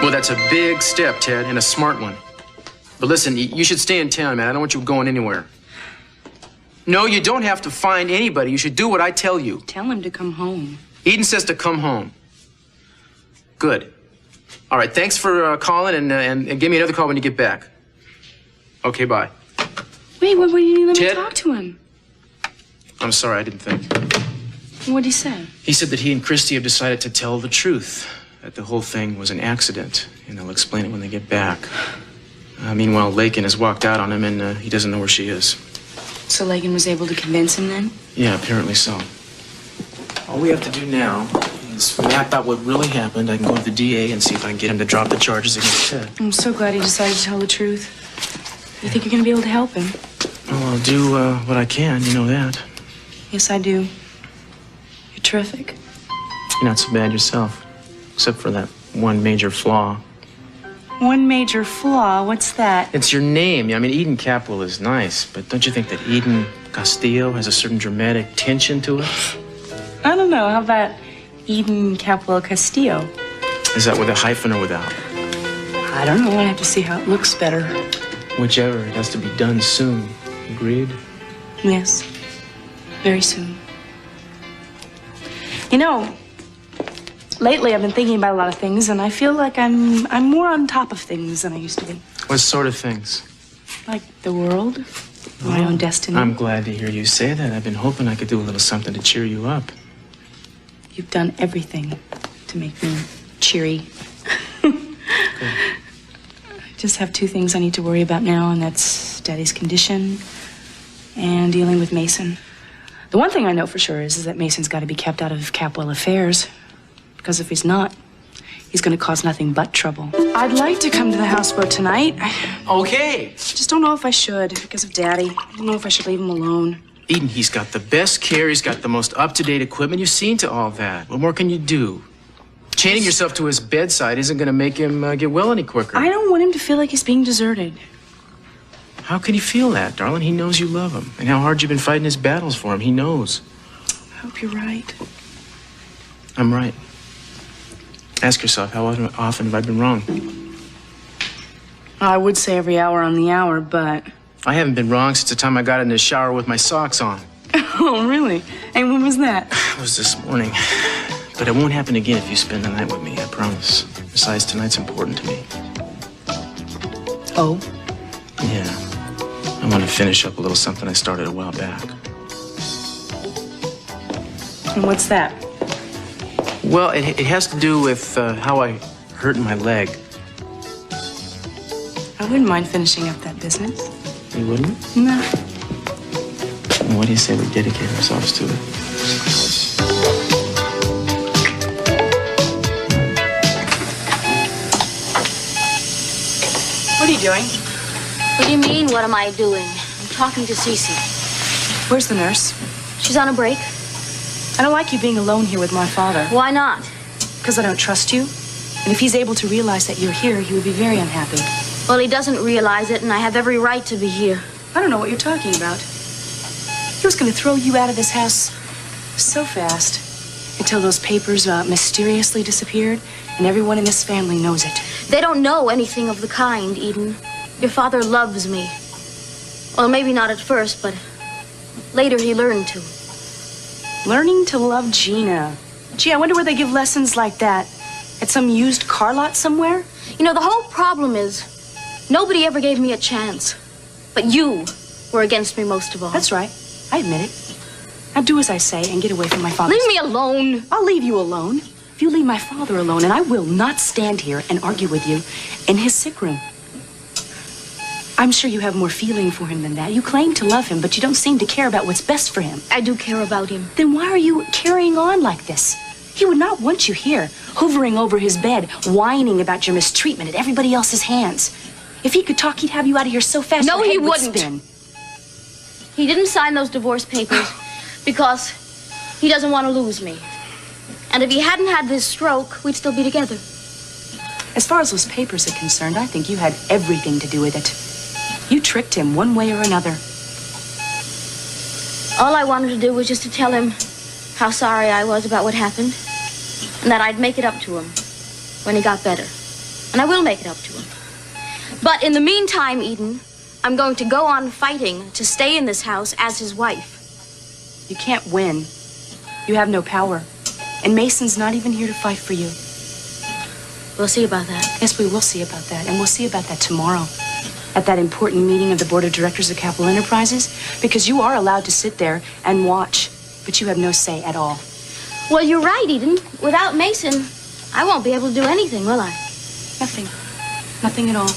Well, that's a big step, Ted, and a smart one. But listen, you should stay in town, man. I don't want you going anywhere. No, you don't have to find anybody. You should do what I tell you. Tell him to come home. Eden says to come home. Good. All right, thanks for calling, and give me another call when you get back. Okay, bye. Wait, what did you let Ted? me talk to him? I'm sorry, I didn't think. What'd he say? He said that he and Christy have decided to tell the truth, that the whole thing was an accident, and they'll explain it when they get back. Meanwhile, Lakin has walked out on him, and he doesn't know where she is. So Lakin was able to convince him then? Yeah, apparently so. All we have to do now is map out what really happened. I can go to the DA and see if I can get him to drop the charges against Ted. I'm so glad he decided to tell the truth. You think you're going to be able to help him? Well, I'll do what I can, you know that. Yes, I do. You're terrific. You're not so bad yourself, except for that one major flaw. One major flaw? What's that? It's your name. I mean, Eden Capwell is nice, but don't you think that Eden Castillo has a certain dramatic tension to it? I don't know. How about Eden Capwell Castillo? Is that with a hyphen or without? I don't know. I have to see how it looks better. Whichever. It has to be done soon. Agreed? Yes. Very soon. You know, lately I've been thinking about a lot of things, and I feel like I'm more on top of things than I used to be. What sort of things? Like the world, my own destiny. I'm glad to hear you say that. I've been hoping I could do a little something to cheer you up. You've done everything to make me cheery. I just have two things I need to worry about now, and that's Daddy's condition and dealing with Mason. The one thing I know for sure is that Mason's got to be kept out of Capwell affairs. Because if he's not, he's going to cause nothing but trouble. I'd like to come to the houseboat tonight. Okay. Just don't know if I should because of Daddy. I don't know if I should leave him alone. Eden, he's got the best care. He's got the most up-to-date equipment. You've seen to all that. What more can you do? Chaining yourself to his bedside isn't going to make him get well any quicker. I don't want him to feel like he's being deserted. How can he feel that, darling? He knows you love him. And how hard you've been fighting his battles for him. He knows. I hope you're right. I'm right. Ask yourself, how often have I been wrong? I would say every hour on the hour, but... I haven't been wrong since the time I got in the shower with my socks on. Oh, really? And when was that? It was this morning. But it won't happen again if you spend the night with me, I promise. Besides, tonight's important to me. Oh? Yeah. I want to finish up a little something I started a while back. And what's that? Well, it has to do with how I hurt my leg. I wouldn't mind finishing up that business. You wouldn't? No. What do you say we dedicate ourselves to it? What are you doing? What do you mean, what am I doing? I'm talking to Cece. Where's the nurse? She's on a break. I don't like you being alone here with my father. Why not? Because I don't trust you. And if he's able to realize that you're here, he would be very unhappy. Well, he doesn't realize it, and I have every right to be here. I don't know what you're talking about. He was going to throw you out of this house so fast until those papers mysteriously disappeared, and everyone in this family knows it. They don't know anything of the kind, Eden. Your father loves me. Well, maybe not at first, but later he learned to. Learning to love Gina. Gee, I wonder where they give lessons like that. At some used car lot somewhere? You know, the whole problem is nobody ever gave me a chance. But you were against me most of all. That's right. I admit it. Now do as I say and get away from my father. Leave me alone. I'll leave you alone. If you leave my father alone, and I will not stand here and argue with you in his sick room. I'm sure you have more feeling for him than that. You claim to love him, but you don't seem to care about what's best for him. I do care about him. Then why are you carrying on like this? He would not want you here, hovering over his bed, whining about your mistreatment at everybody else's hands. If he could talk, he'd have you out of here so fast. No, he wouldn't. Spin. He didn't sign those divorce papers because he doesn't want to lose me. And if he hadn't had this stroke, we'd still be together. As far as those papers are concerned, I think you had everything to do with it. You tricked him one way or another. All I wanted to do was just to tell him how sorry I was about what happened, and that I'd make it up to him when he got better. And and I will make it up to him. But in the meantime, Eden, I'm going to go on fighting to stay in this house as his wife. You can't win. You have no power. And Mason's not even here to fight for you. We'll see about that. Yes, we will see about that. And we'll see about that tomorrow. At that important meeting of the board of directors of Capital Enterprises. Because you are allowed to sit there and watch. But you have no say at all. Well, you're right, Eden. Without Mason, I won't be able to do anything, will I? Nothing. Nothing at all.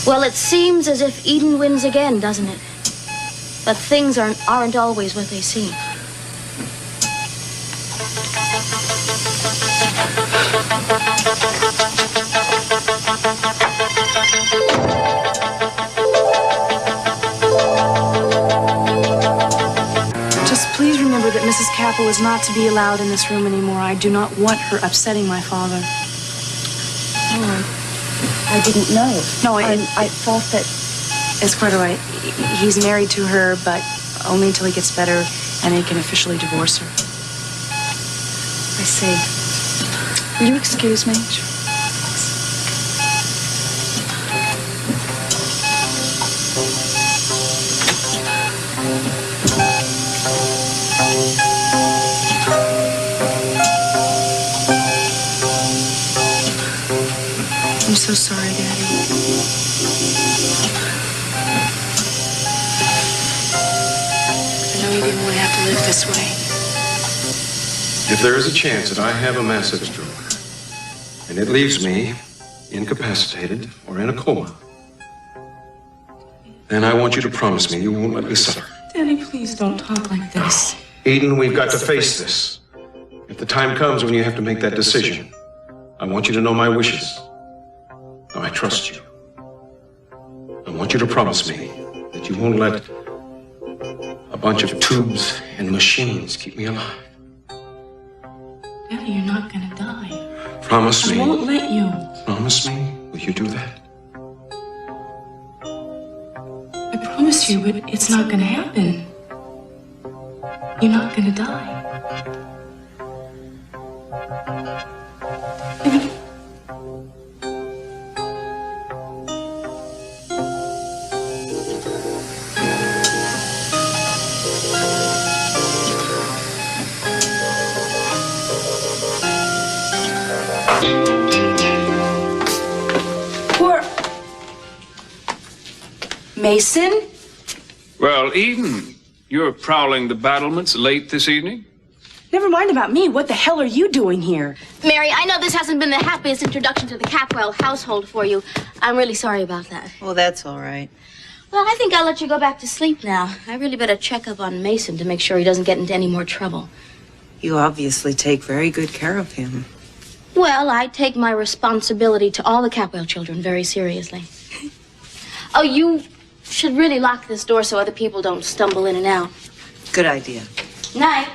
Well, it seems as if Eden wins again, doesn't it? But things aren't always what they seem. Just please remember that Mrs. Capel is not to be allowed in this room anymore. I do not want her upsetting my father. Oh, I didn't know. No, I thought that... It's quite all right. He's married to her, but only until he gets better and he can officially divorce her. I say, will you excuse me? Sure. I'm so sorry, Daddy. I know you didn't want to have to live this way. If there is a chance that I have a massive stroke, and it leaves me incapacitated or in a coma, then I want you to promise me you won't let me suffer. Daddy, please don't talk like this. Eden, we've got to face this. If the time comes when you have to make that decision, I want you to know my wishes. Now, I trust you. I want you to promise me that you won't let a bunch of tubes and machines keep me alive. Daddy, you're not gonna die. Promise me. I won't let you. Promise me. Will you do that? I promise you, but it's not gonna happen. You're not gonna die. Mason? Well, Eden, you're prowling the battlements late this evening? Never mind about me. What the hell are you doing here? Mary, I know this hasn't been the happiest introduction to the Capwell household for you. I'm really sorry about that. Well, that's all right. Well, I think I'll let you go back to sleep now. I really better check up on Mason to make sure he doesn't get into any more trouble. You obviously take very good care of him. Well, I take my responsibility to all the Capwell children very seriously. Oh, you should really lock this door so other people don't stumble in and out. Good idea. Night.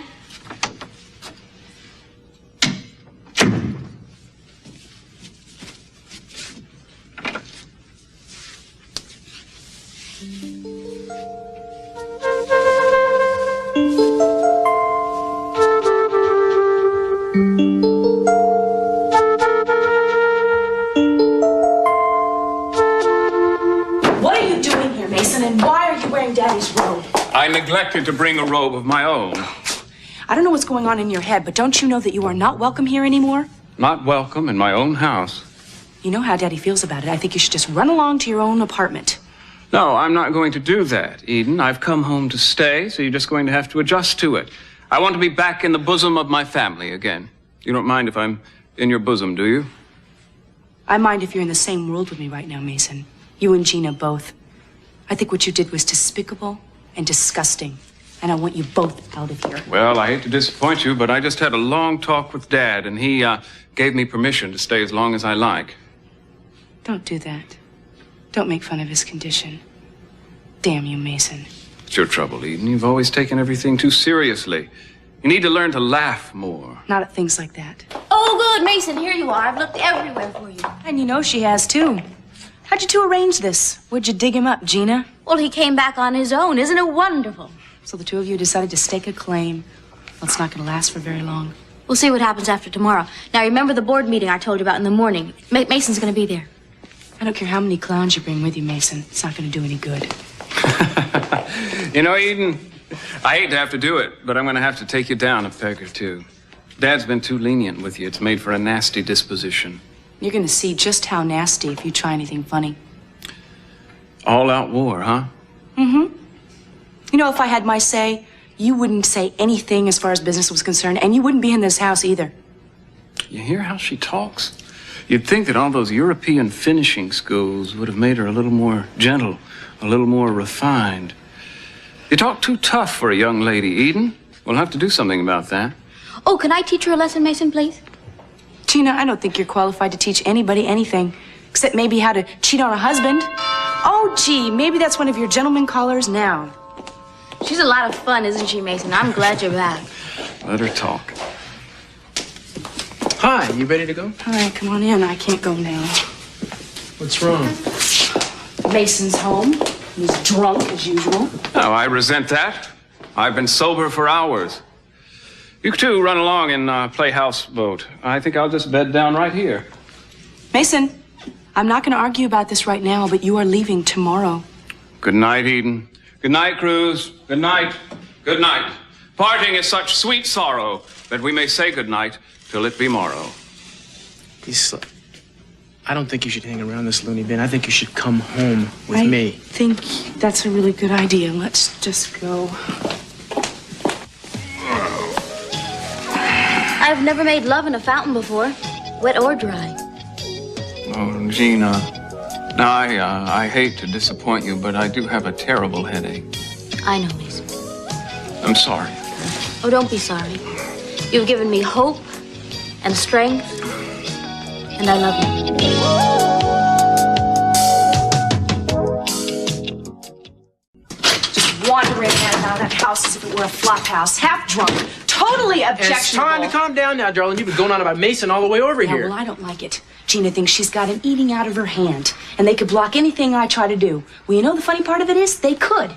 What are you doing here, Mason? And why are you wearing Daddy's robe? I neglected to bring a robe of my own. I don't know what's going on in your head, but don't you know that you are not welcome here anymore? Not welcome in my own house. You know how Daddy feels about it. I think you should just run along to your own apartment. No, I'm not going to do that, Eden. I've come home to stay, so you're just going to have to adjust to it. I want to be back in the bosom of my family again. You don't mind if I'm in your bosom, do you? I mind if you're in the same world with me right now, Mason. You and Gina both. I think what you did was despicable and disgusting. And I want you both out of here. Well, I hate to disappoint you, but I just had a long talk with Dad, and he gave me permission to stay as long as I like. Don't do that. Don't make fun of his condition. Damn you, Mason. It's your trouble, Eden. You've always taken everything too seriously. You need to learn to laugh more. Not at things like that. Oh, good, Mason, here you are. I've looked everywhere for you. And you know she has, too. How'd you two arrange this? Where'd you dig him up, Gina? Well, he came back on his own. Isn't it wonderful? So the two of you decided to stake a claim. Well, it's not going to last for very long. We'll see what happens after tomorrow. Now, remember the board meeting I told you about in the morning. Mason's going to be there. I don't care how many clowns you bring with you, Mason. It's not going to do any good. You know, Eden, I hate to have to do it, but I'm going to have to take you down a peg or two. Dad's been too lenient with you. It's made for a nasty disposition. You're going to see just how nasty if you try anything funny. All-out war, huh? Mm-hmm. You know, if I had my say, you wouldn't say anything as far as business was concerned, and you wouldn't be in this house either. You hear how she talks? You'd think that all those European finishing schools would have made her a little more gentle, a little more refined. You talk too tough for a young lady, Eden. We'll have to do something about that. Oh, can I teach her a lesson, Mason, please? Gina, I don't think you're qualified to teach anybody anything, except maybe how to cheat on a husband. Oh, gee, maybe that's one of your gentleman callers now. She's a lot of fun, isn't she, Mason? I'm glad you're back. Let her talk. Hi, you ready to go? All right, come on in. I can't go now. What's wrong? Mason's home. He's drunk, as usual. Oh, I resent that. I've been sober for hours. You two run along and play houseboat. I think I'll just bed down right here. Mason, I'm not going to argue about this right now, but you are leaving tomorrow. Good night, Eden. Good night, Cruz. Good night. Good night. Parting is such sweet sorrow that we may say good night till it be morrow. I don't think you should hang around this loony bin. I think you should come home with I me. think that's a really good idea. Let's just go. I've never made love in a fountain before, wet or dry. Oh, Gina. Now, I hate to disappoint you, but I do have a terrible headache. I know, Mason. I'm sorry. Oh, don't be sorry. You've given me hope and strength, and I love you. Just wandering out of that house as if it were a flop house, half drunk, totally objectionable. It's time to calm down now, darling. You've been going on about Mason all the way over Yeah, here. well, I don't like it. Gina thinks she's got him eating out of her hand, and they could block anything I try to do. Well, you know the funny part of it is? They could.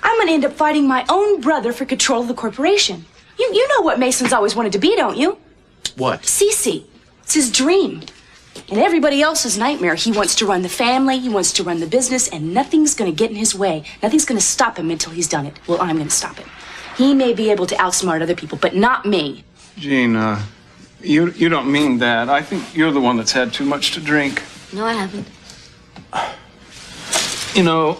I'm going to end up fighting my own brother for control of the corporation. You know what Mason's always wanted to be, don't you? What? Cece. It's his dream. And everybody else's nightmare. He wants to run the family, he wants to run the business, and nothing's going to get in his way. Nothing's going to stop him until he's done it. Well, I'm going to stop him. He may be able to outsmart other people, but not me. Gina, you don't mean that. I think you're the one that's had too much to drink. No, I haven't. You know,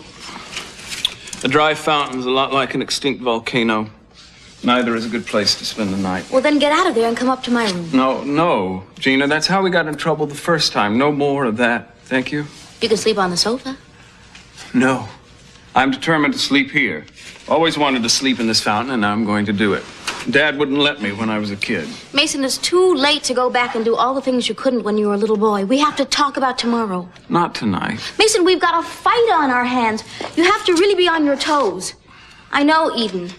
a dry fountain's a lot like an extinct volcano. Neither is a good place to spend the night. Well, then get out of there and come up to my room. No, Gina, that's how we got in trouble the first time. No more of that. Thank you. You can sleep on the sofa. No. I'm determined to sleep here. Always wanted to sleep in this fountain, and now I'm going to do it. Dad wouldn't let me when I was a kid. Mason, it's too late to go back and do all the things you couldn't when you were a little boy. We have to talk about tomorrow. Not tonight. Mason, we've got a fight on our hands. You have to really be on your toes. I know Eden,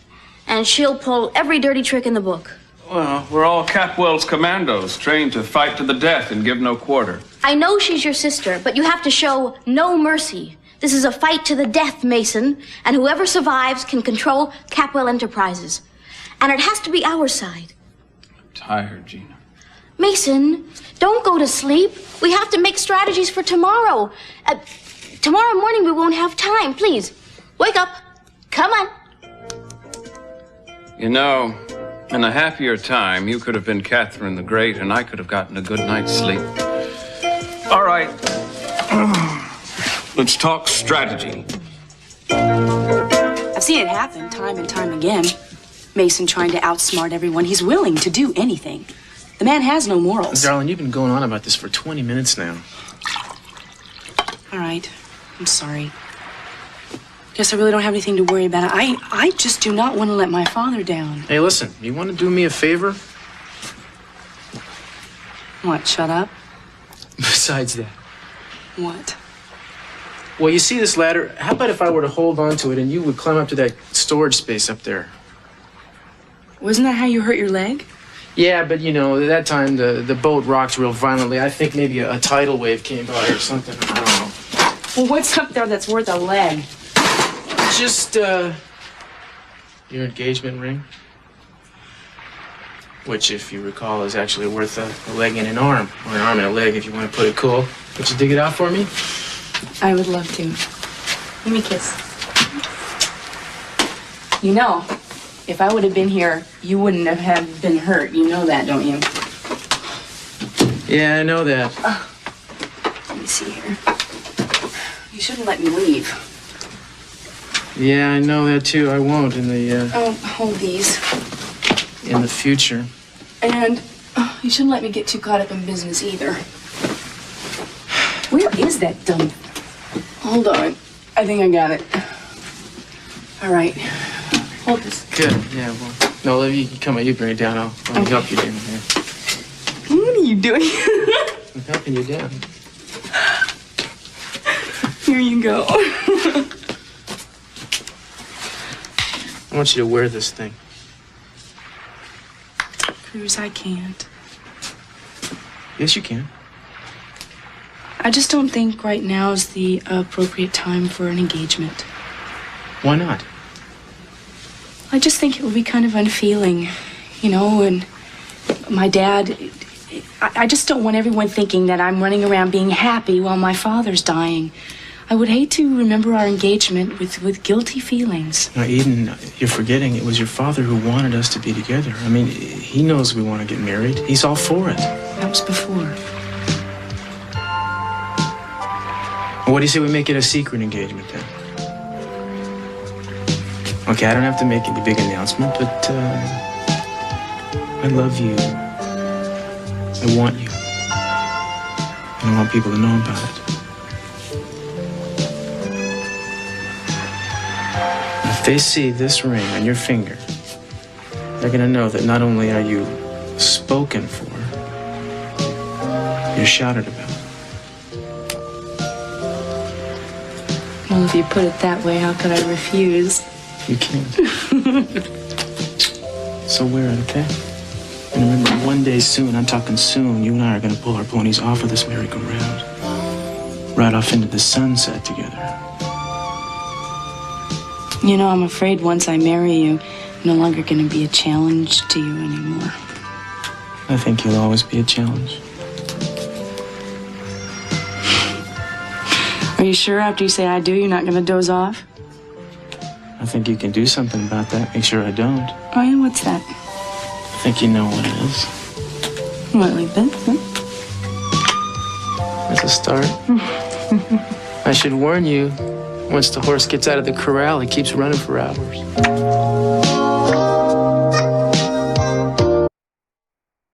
and she'll pull every dirty trick in the book. Well, we're all Capwell's commandos, trained to fight to the death and give no quarter. I know she's your sister, but you have to show no mercy. This is a fight to the death, Mason, and whoever survives can control Capwell Enterprises. And it has to be our side. I'm tired, Gina. Mason, don't go to sleep. We have to make strategies for tomorrow. Tomorrow morning we won't have time. Please, wake up. Come on. You know, in a happier time, you could have been Catherine the Great, and I could have gotten a good night's sleep. All right. Let's talk strategy. I've seen it happen time and time again. Mason trying to outsmart everyone. He's willing to do anything. The man has no morals. Darling, you've been going on about this for 20 minutes now. All right. I'm sorry. Guess I really don't have anything to worry about. I just do not want to let my father down. Hey, listen, you want to do me a favor? What, shut up? Besides that. What? Well, you see this ladder? How about if I were to hold on to it and you would climb up to that storage space up there? Wasn't that how you hurt your leg? Yeah, but you know, at that time the boat rocked real violently. I think maybe a tidal wave came by or something. I don't know. Well, what's up there that's worth a leg? Just, your engagement ring. which, if you recall, is actually worth a leg and an arm, or an arm and a leg, if you want to put it cool. Would you dig it out for me? I would love to. Give me a kiss. You know, if I would have been here, you wouldn't have been hurt. You know that, don't you? Yeah, I know that. Let me see here. You shouldn't let me leave. Yeah, I know that too. I won't in the Oh, hold these. in the future. And you shouldn't let me get too caught up in business either. Where is that dumb? Hold on. I think I got it. All right. Hold this. Good. Yeah. Well, no, you come on. You bring it down. I'll help you down here. What are you doing? I'm helping you down. Here you go. I want you to wear this thing. Cruz, I can't. Yes, you can. I just don't think right now is the appropriate time for an engagement. Why not? I just think it would be kind of unfeeling, you know, and my dad, I just don't want everyone thinking that I'm running around being happy while my father's dying. I would hate to remember our engagement with guilty feelings. Now, Eden, you're forgetting it was your father who wanted us to be together. I mean, he knows we want to get married. He's all for it. That was before. What do you say we make it a secret engagement then? Okay, I don't have to make any big announcement, but I love you. I want you. And I want people to know about it. If they see this ring on your finger, they're gonna know that not only are you spoken for, you're shouted about. Well, if you put it that way, how could I refuse? You can't. So wear it, okay? And remember, one day soon, I'm talking soon, you and I are gonna pull our ponies off of this merry-go-round. Right off into the sunset together. You know, I'm afraid once I marry you, I'm no longer going to be a challenge to you anymore. I think you'll always be a challenge. Are you sure after you say I do, you're not going to doze off? I think you can do something about that. Make sure I don't. Oh, yeah? What's that? I think you know what it is. What, like that? Huh? That's a start. I should warn you, once the horse gets out of the corral, he keeps running for hours.